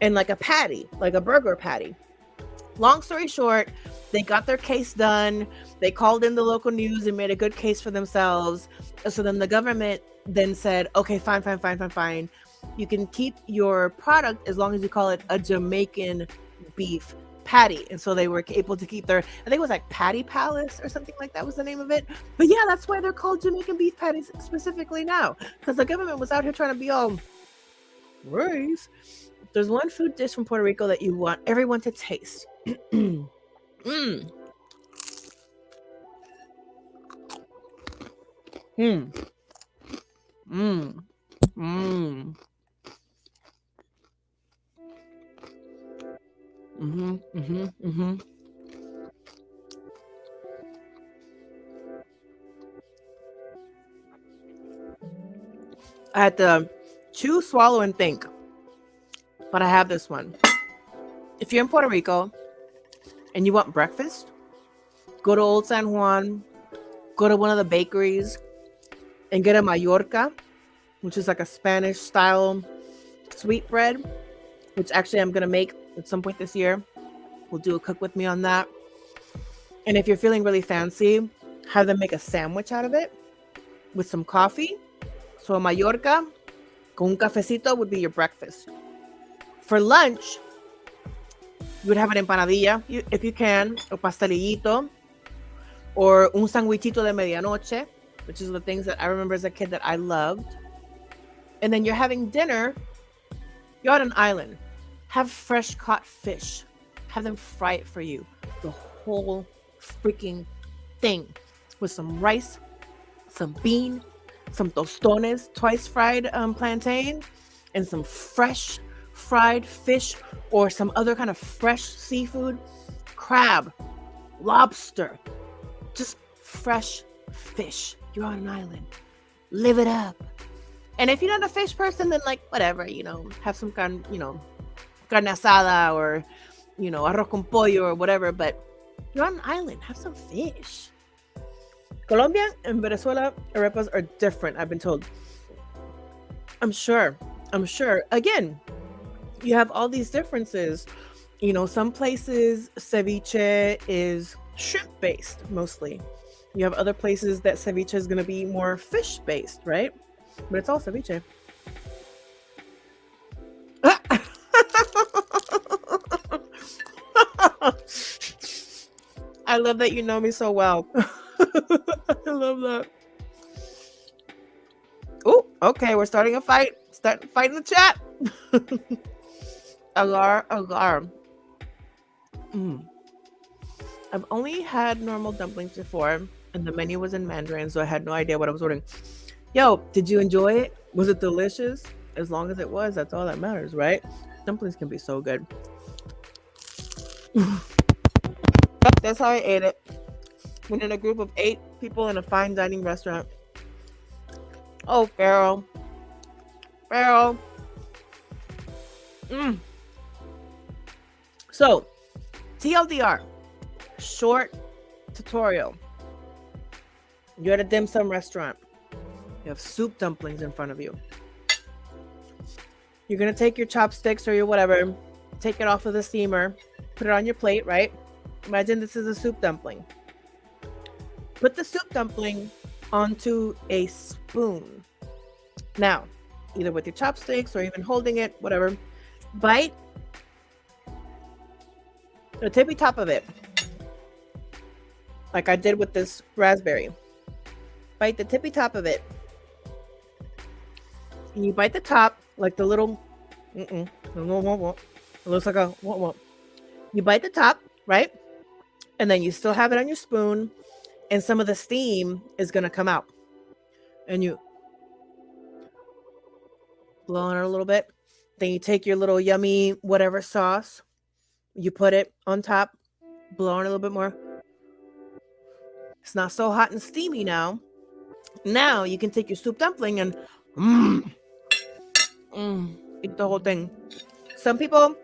[SPEAKER 1] and like a patty, like a burger patty. Long story short, they got their case done. They called in the local news and made a good case for themselves. So then the government then said, okay, fine. You can keep your product as long as you call it a Jamaican beef patty. And so they were able to keep their, I think it was like Patty Palace or something like that was the name of it. But yeah, that's why they're called Jamaican beef patties specifically now, because the government was out here trying to be all race. There's one food dish from Puerto Rico that you want everyone to taste. mm. Mm. Mm. Mm. Mhm. Mhm. Mhm. I had to chew, swallow, and think. But I have this one. If you're in Puerto Rico and you want breakfast, go to Old San Juan, go to one of the bakeries, and get a Mallorca, which is like a Spanish style sweet bread, which actually I'm going to make at some point this year. We'll do a cook with me on that. And if you're feeling really fancy, have them make a sandwich out of it with some coffee. So a Mallorca con un cafecito would be your breakfast. For lunch, you would have an empanadilla, if you can, or pastelillito, or un sandwichito de medianoche, which is the things that I remember as a kid that I loved. And then you're having dinner. You're on an island. Have fresh caught fish. Have them fry it for you. The whole freaking thing with some rice, some bean, some tostones, twice fried plantain, and some fresh fried fish or some other kind of fresh seafood, crab, lobster, just fresh fish. You're on an island. Live it up. And if you're not a fish person, then like whatever, have some carne asada or, arroz con pollo or whatever, but you're on an island, have some fish. Colombia and Venezuela arepas are different, I've been told. I'm sure. Again, you have all these differences. Some places ceviche is shrimp based mostly. You have other places that ceviche is going to be more fish based, right? But it's all ceviche. I love that you know me so well. I love that. Oh, okay, we're starting a fight. Start a fight in the chat. Agar. I've only had normal dumplings before, and the menu was in Mandarin, so I had no idea what I was ordering. Yo, did you enjoy it? Was it delicious? As long as it was, that's all that matters, right? Dumplings can be so good. That's how I ate it. When in a group of 8 people in a fine dining restaurant. Oh, Pharaoh. So, TLDR, short tutorial. You're at a dim sum restaurant. You have soup dumplings in front of you. You're going to take your chopsticks or your whatever, take it off of the steamer, put it on your plate, right? Imagine this is a soup dumpling. Put the soup dumpling onto a spoon. Now, either with your chopsticks or even holding it, whatever, bite the tippy top of it, like I did with this raspberry. Bite the tippy top of it. And you bite the top, like the little, it looks like a, you bite the top, right? And then you still have it on your spoon, and some of the steam is going to come out. And you blow on it a little bit. Then you take your little yummy whatever sauce, you put it on top, blow on it a little bit more. It's not so hot and steamy now. Now you can take your soup dumpling and eat the whole thing. Some people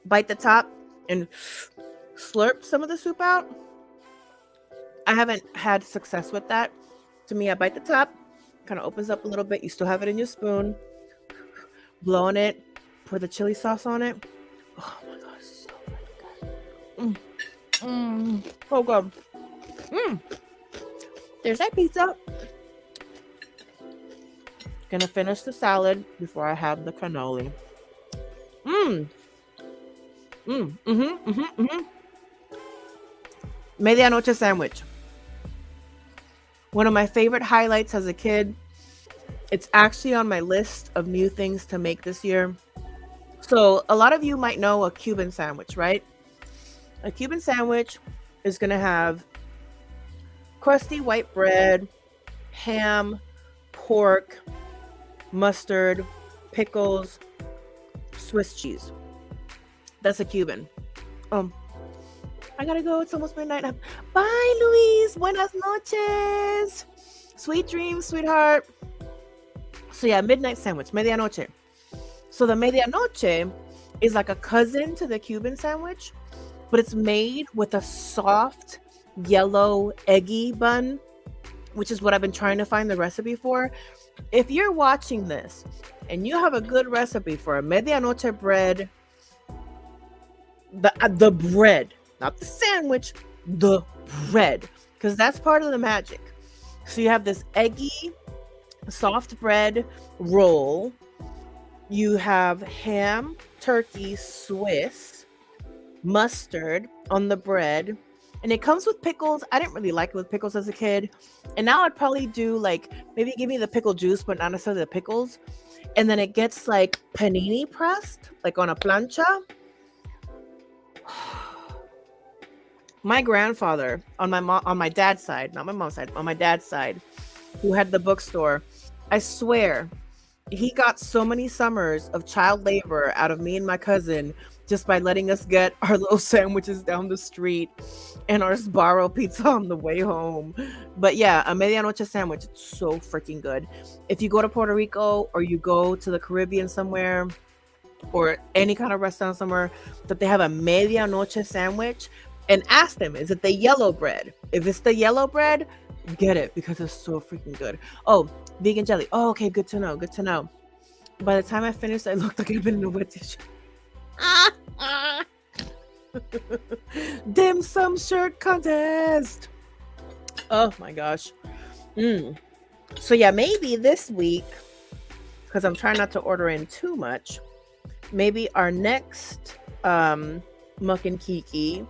[SPEAKER 1] bite the top and slurp some of the soup out. I haven't had success with that. To me, I bite the top, kind of opens up a little bit. You still have it in your spoon. Blow on it. Pour the chili sauce on it. Oh my God, it's so good. So good. There's that pizza. Gonna finish the salad before I have the cannoli. Medianoche sandwich. One of my favorite highlights as a kid. It's actually on my list of new things to make this year. So a lot of you might know a Cuban sandwich, right? A Cuban sandwich is going to have crusty white bread, ham, pork, mustard, pickles, Swiss cheese. That's a Cuban. I gotta go. It's almost midnight. Bye, Luis. Buenas noches. Sweet dreams, sweetheart. So yeah, midnight sandwich, medianoche. So the medianoche is like a cousin to the Cuban sandwich, but it's made with a soft yellow eggy bun, which is what I've been trying to find the recipe for. If you're watching this and you have a good recipe for a medianoche bread, the bread, not the sandwich, the bread, because that's part of the magic. So you have this eggy, soft bread roll. You have ham, turkey, Swiss, mustard on the bread, and it comes with pickles. I didn't really like it with pickles as a kid, and now I'd probably do like maybe give me the pickle juice, but not necessarily the pickles. And then it gets like panini pressed, like on a plancha. My grandfather on my dad's side, not my mom's side, on my dad's side, who had the bookstore, I swear, he got so many summers of child labor out of me and my cousin just by letting us get our little sandwiches down the street and our Sbarro pizza on the way home. But yeah, a medianoche sandwich, it's so freaking good. If you go to Puerto Rico or you go to the Caribbean somewhere or any kind of restaurant somewhere that they have a medianoche sandwich, and ask them, is it the yellow bread? If it's the yellow bread, get it because it's so freaking good. Oh, vegan jelly. Oh, okay, good to know. Good to know. By the time I finished, I looked like I've been in a wet tissue. Dim sum shirt contest. Oh my gosh. So yeah, maybe this week, because I'm trying not to order in too much, maybe our next Muk and Kiki,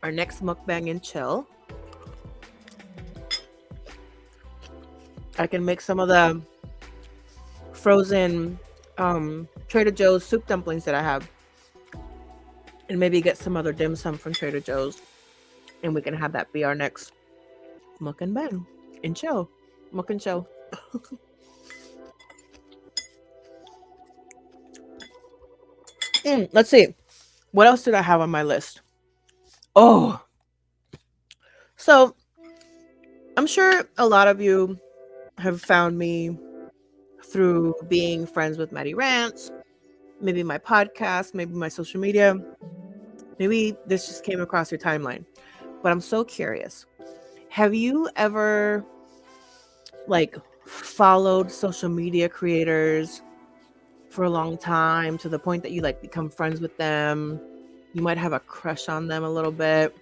[SPEAKER 1] our next mukbang and chill, I can make some of the frozen Trader Joe's soup dumplings that I have, and maybe get some other dim sum from Trader Joe's, and we can have that be our next muk and bang and chill, muk and chill. Let's see, what else did I have on my list? Oh, so I'm sure a lot of you have found me through being friends with Maddie Rants, maybe my podcast, maybe my social media, maybe this just came across your timeline, but I'm so curious. Have you ever like followed social media creators for a long time to the point that you like become friends with them? You might have a crush on them a little bit.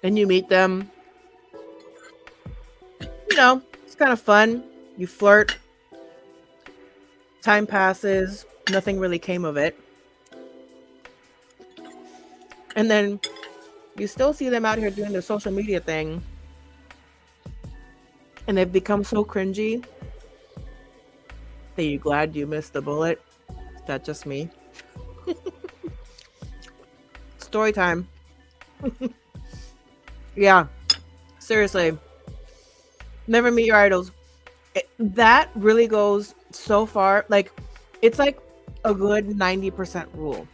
[SPEAKER 1] Then you meet them. You know, it's kind of fun. You flirt. Time passes. Nothing really came of it. And then you still see them out here doing their social media thing. And they've become so cringy that you're glad you missed the bullet. Is that just me? Story time. Yeah, seriously. Never meet your idols. That really goes so far. Like, it's like a good 90% rule.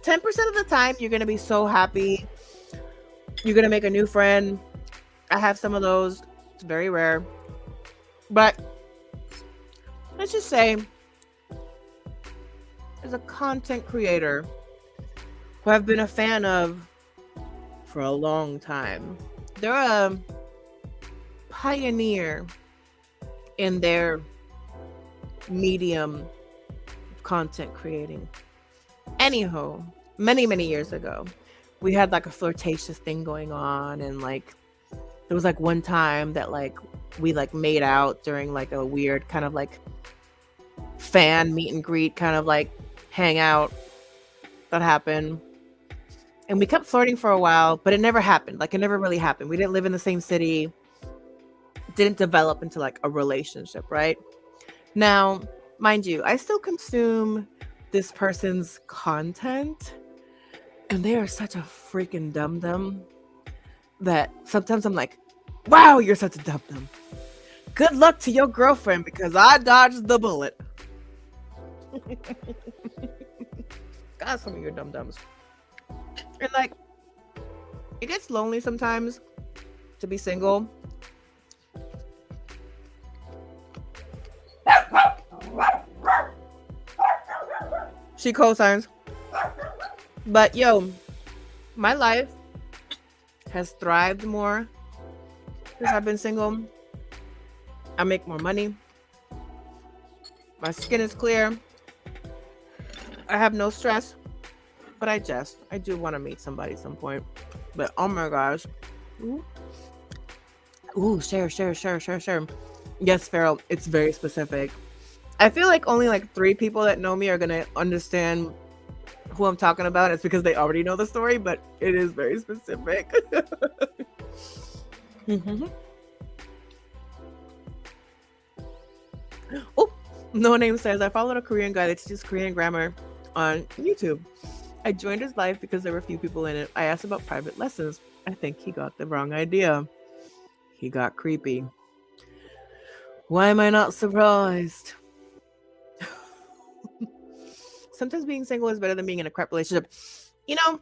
[SPEAKER 1] 10% of the time, you're going to be so happy. You're going to make a new friend. I have some of those. It's very rare. But let's just say, as a content creator who I've been a fan of for a long time, they're a pioneer in their medium of content creating. Anyhow, many years ago, we had like a flirtatious thing going on, and like there was like one time that like we like made out during like a weird kind of like fan meet and greet kind of like hangout that happened. And we kept flirting for a while, but it never happened. Like, it never really happened. We didn't live in the same city. It didn't develop into like a relationship, right? Now, mind you, I still consume this person's content, and they are such a freaking dum-dum that sometimes I'm like, wow, you're such a dum-dum. Good luck to your girlfriend because I dodged the bullet. God, some of your dum-dums. And like, it gets lonely sometimes to be single She co-signs. But yo, my life has thrived more since I've been single. I make more money. My skin is clear. I have no stress. But I do want to meet somebody at some point. But oh my gosh. Ooh, share. Yes, Farrell, it's very specific. I feel like only like 3 people that know me are gonna understand who I'm talking about. It's because they already know the story, but it is very specific. Oh, No Name says, I followed a Korean guy that teaches Korean grammar on YouTube. I joined his live because there were few people in it. I asked about private lessons. I think he got the wrong idea. He got creepy. Why am I not surprised? Sometimes being single is better than being in a crap relationship. You know,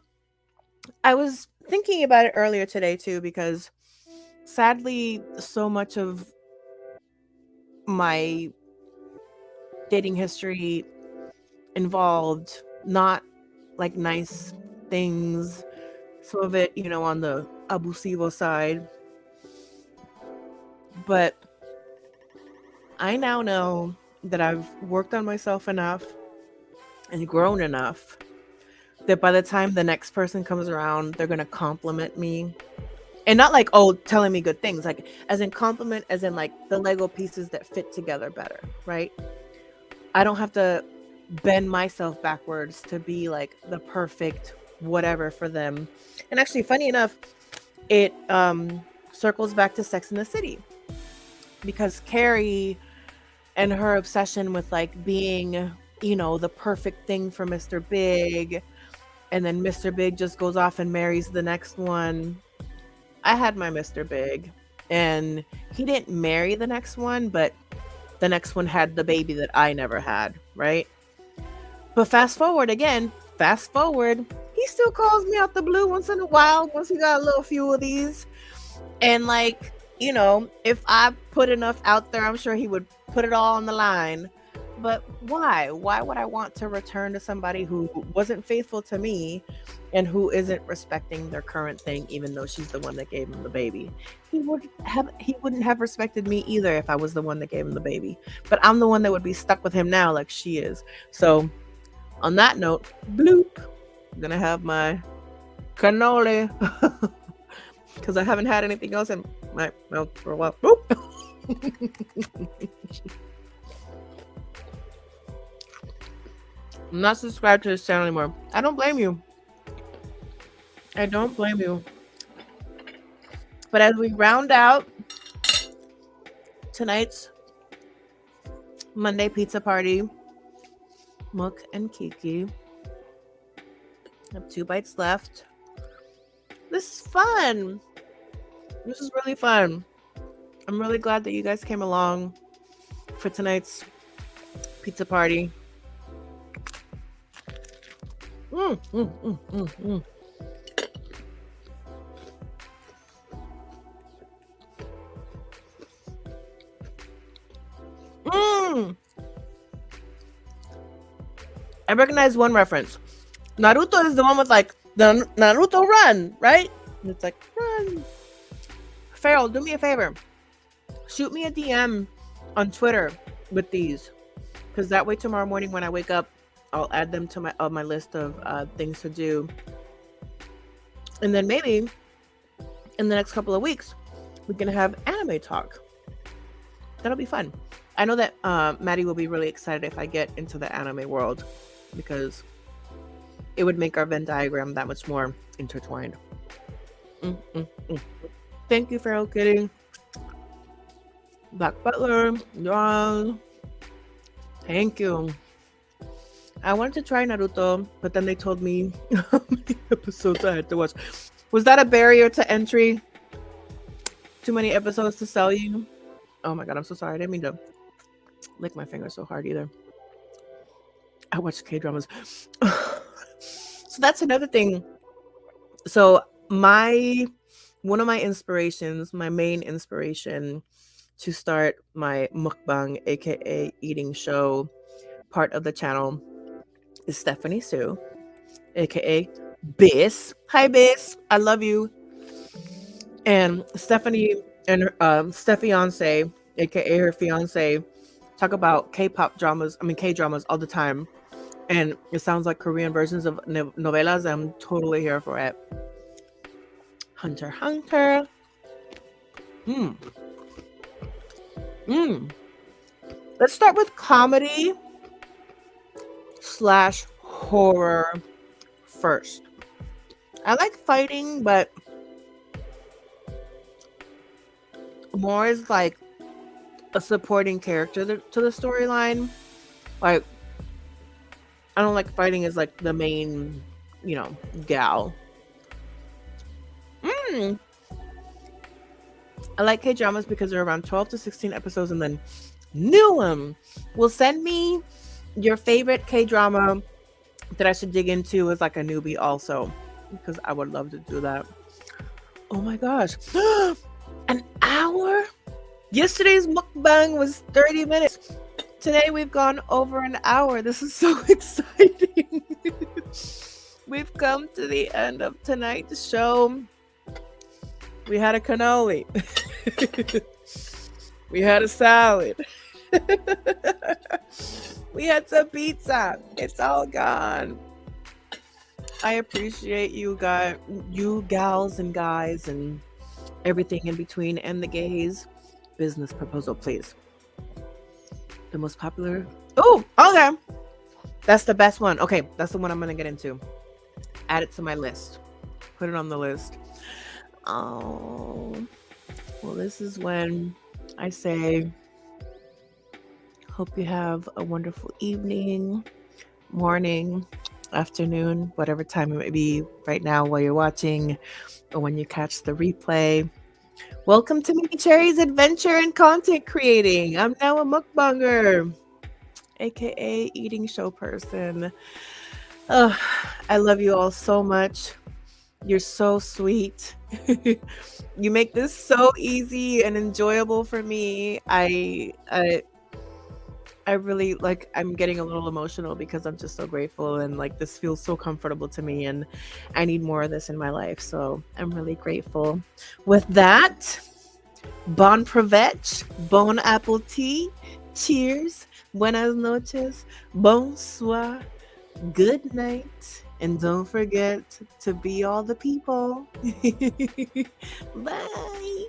[SPEAKER 1] I was thinking about it earlier today too, because sadly, so much of my dating history involved not like nice things. Some of it, on the abusivo side. But I now know that I've worked on myself enough and grown enough that by the time the next person comes around, they're going to compliment me. And not like, telling me good things, like as in compliment, as in like the Lego pieces that fit together better, right? I don't have to bend myself backwards to be like the perfect whatever for them. And actually, funny enough, it circles back to Sex in the City, because Carrie and her obsession with like being, the perfect thing for Mr. Big, and then Mr. Big just goes off and marries the next one. I had my Mr. Big, and he didn't marry the next one, but the next one had the baby that I never had, right? But fast forward, he still calls me out the blue once in a while, once he got a little few of these. And like, if I put enough out there, I'm sure he would put it all on the line. But why? Why would I want to return to somebody who wasn't faithful to me and who isn't respecting their current thing, even though she's the one that gave him the baby? He wouldn't have respected me either if I was the one that gave him the baby. But I'm the one that would be stuck with him now like she is. So on that note, bloop, I'm gonna have my cannoli because I haven't had anything else in my mouth for a while. Boop. I'm not subscribed to this channel anymore. I don't blame you. But as we round out tonight's Monday pizza party, Muk and Kiki, I have 2 bites left. This is fun. This is really fun. I'm really glad that you guys came along for tonight's pizza party. I recognize one reference. Naruto is the one with like the Naruto run, right? And it's like run. Farrell, do me a favor. Shoot me a DM on Twitter with these, because that way tomorrow morning when I wake up, I'll add them to my list of things to do. And then maybe in the next couple of weeks, we can have anime talk. That'll be fun. I know that Maddie will be really excited if I get into the anime world, because it would make our Venn diagram that much more intertwined. Thank you, Feral Kitty. Black Butler. John. Thank you. I wanted to try Naruto, but then they told me how many episodes I had to watch. Was that a barrier to entry? Too many episodes to sell you? Oh my god, I'm so sorry. I didn't mean to lick my finger so hard either. I watch K-dramas. So that's another thing. So one of my inspirations, my main inspiration to start my mukbang, aka eating show part of the channel, is Stephanie Sue, aka Biss. Hi, Biss. I love you. And Stephanie and her, Steph-fiance, aka her fiance, talk about K-pop dramas. I mean K dramas all the time, and it sounds like Korean versions of novelas. I'm totally here for it. Hunter Hunter. Mm. Mm. Let's start with comedy / horror first. I like fighting, but more is like a supporting character to the storyline. Like, I don't like fighting as like the main, gal. I like K dramas because they're around 12 to 16 episodes, and then new them. Will send me your favorite K drama that I should dig into as like a newbie also, because I would love to do that. Oh my gosh. An hour? Yesterday's mukbang was 30 minutes. Today we've gone over an hour. This is so exciting. We've come to the end of tonight's show. We had a cannoli. We had a salad. We had some pizza. It's all gone. I appreciate you guys, you gals and guys and everything in between, and the gays. Business proposal, please. The most popular. Oh, okay. That's the best one. Okay, that's the one I'm gonna get into. Add it to my list. Put it on the list. Oh, well, this is when I say, hope you have a wonderful evening, morning, afternoon, whatever time it may be right now while you're watching or when you catch the replay. Welcome to Mini Cherry's adventure in content creating. I'm now a mukbanger, aka eating show person. Oh, I love you all so much. You're so sweet. You make this so easy and enjoyable for me. I really like, I'm getting a little emotional because I'm just so grateful, and like this feels so comfortable to me, and I need more of this in my life. So I'm really grateful. With that, bon proveche, bon appetit, cheers, buenas noches, bonsoir, good night. And don't forget to be all the people. Bye.